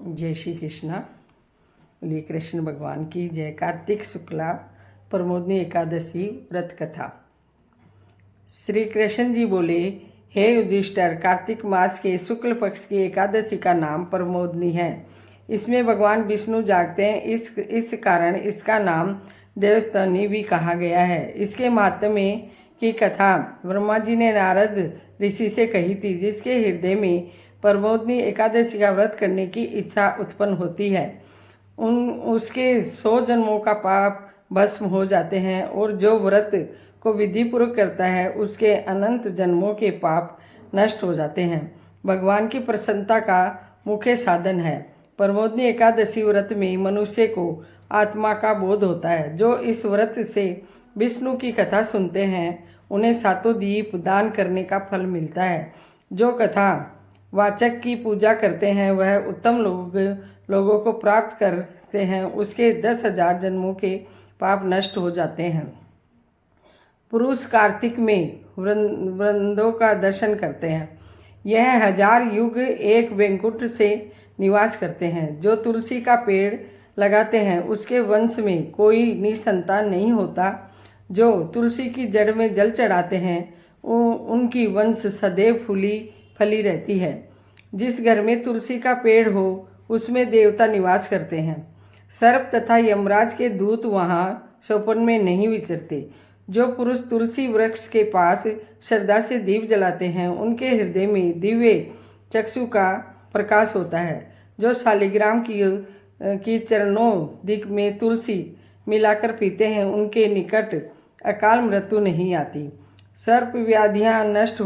जय श्री कृष्णा। बोलिए कृष्ण भगवान की जय। कार्तिक शुक्ला प्रमोदनी एकादशी व्रत कथा। श्री कृष्ण जी बोले, हे युधिष्ठिर, कार्तिक मास के शुक्ल पक्ष की एकादशी का नाम प्रमोदनी है। इसमें भगवान विष्णु जागते हैं, इस कारण इसका नाम देवस्तनी भी कहा गया है। इसके महात्म्य की कथा ब्रह्मा जी ने नारद ऋषि से कही थी, जिसके हृदय में प्रमोदनी एकादशी का व्रत करने की इच्छा उत्पन्न होती है। उसके 100 जन्मों का पाप भस्म हो जाते हैं और जो व्रत को विधिपूर्वक करता है उसके अनंत जन्मों के पाप नष्ट हो जाते हैं। भगवान की प्रसन्नता का मुख्य साधन है। प्रमोदनी एकादशी व्रत में मनुष्य को आत्मा का बोध होता है। जो इस व्रत से विष्णु की कथा सुनते हैं उन्हें 7 दीप दान करने का फल मिलता है। जो कथा वाचक की पूजा करते हैं वह उत्तम लोगों को प्राप्त करते हैं। उसके 10,000 जन्मों के पाप नष्ट हो जाते हैं। पुरुष कार्तिक में वृंदों का दर्शन करते हैं। यह 1000 युग एक वैकुंठ से निवास करते हैं। जो तुलसी का पेड़ लगाते हैं उसके वंश में कोई निसंतान नहीं होता। जो तुलसी की जड़ में जल चढ़ाते हैं उनकी वंश सदैव फली रहती है। जिस घर में तुलसी का पेड़ हो उसमें देवता निवास करते हैं। सर्प तथा यमराज के दूत वहाँ स्वप्न में नहीं विचरते। जो पुरुष तुलसी वृक्ष के पास श्रद्धा से दीप जलाते हैं उनके हृदय में दिव्य चक्षु का प्रकाश होता है। जो शालिग्राम की चरणों दिक में तुलसी मिलाकर पीते हैं उनके निकट अकाल मृत्यु नहीं आती। सर्व व्याधियाँ नष्ट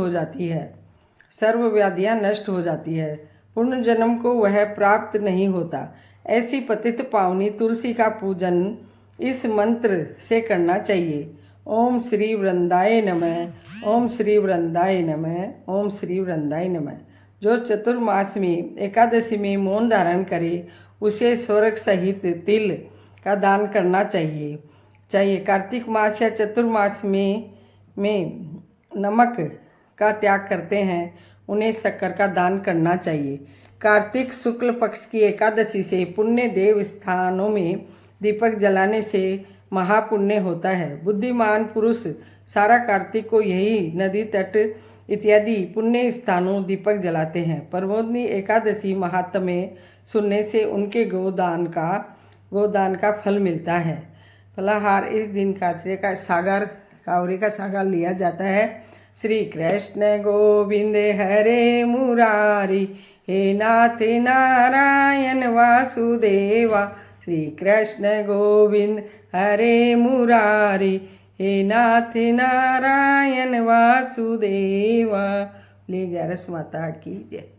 हो जाती है। पुण्य जन्म को वह प्राप्त नहीं होता। ऐसी पतित पावनी तुलसी का पूजन इस मंत्र से करना चाहिए। ओम श्री वृंदाय नमः, ओम श्री वृंदाय नमः, ओम श्री वृंदाय नमः। जो चतुर्मास में एकादशी में मौन धारण करे उसे स्वर्ग सहित तिल का दान करना चाहिए। कार्तिक मास या चतुर्मास में नमक का त्याग करते हैं उन्हें शक्कर का दान करना चाहिए। कार्तिक शुक्ल पक्ष की एकादशी से पुण्य देव स्थानों में दीपक जलाने से महापुण्य होता है। बुद्धिमान पुरुष सारा कार्तिक को यही नदी तट इत्यादि पुण्य स्थानों दीपक जलाते हैं। प्रमोदनी एकादशी महात्म्य सुनने से उनके गोदान का फल मिलता है। फलाहार इस दिन कावरे का सागर लिया जाता है। श्री कृष्ण गोविंद हरे मुरारी, हे नाथ नारायण वासुदेवा। श्री कृष्ण गोविंद हरे मुरारी, हे नाथ नारायण वासुदेवा। ले 11 माता की जय।